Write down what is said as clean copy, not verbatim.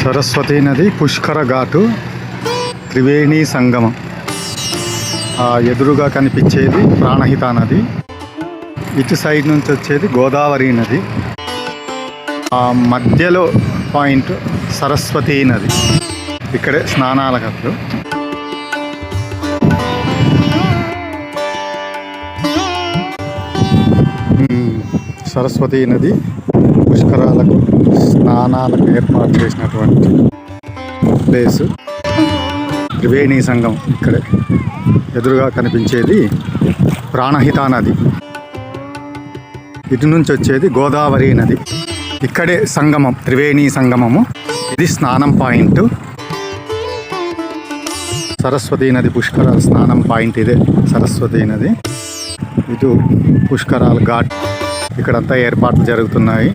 సరస్వతీ నది పుష్కర ఘాటు త్రివేణి సంగమం. ఎదురుగా కనిపించేది ప్రాణహిత నది, ఇటు సైడ్ నుంచి వచ్చేది గోదావరి నది, ఆ మధ్యలో పాయింట్ సరస్వతీ నది. ఇక్కడే స్నానాల గదులు. సరస్వతీ నది పుష్కరాలకు స్నానాలకు ఏర్పాటు చేసినటువంటి ప్లేసు త్రివేణి సంగమం. ఇక్కడే ఎదురుగా కనిపించేది ప్రాణహిత నది, ఇటు నుంచి వచ్చేది గోదావరి నది. ఇక్కడే సంగమం, త్రివేణి సంగమము. ఇది స్నానం పాయింట్. సరస్వతీ నది పుష్కరాల స్నానం పాయింట్ ఇదే సరస్వతీ నది. ఇటు పుష్కరాల ఘాట్. ఇక్కడంతా ఏర్పాట్లు జరుగుతున్నాయి.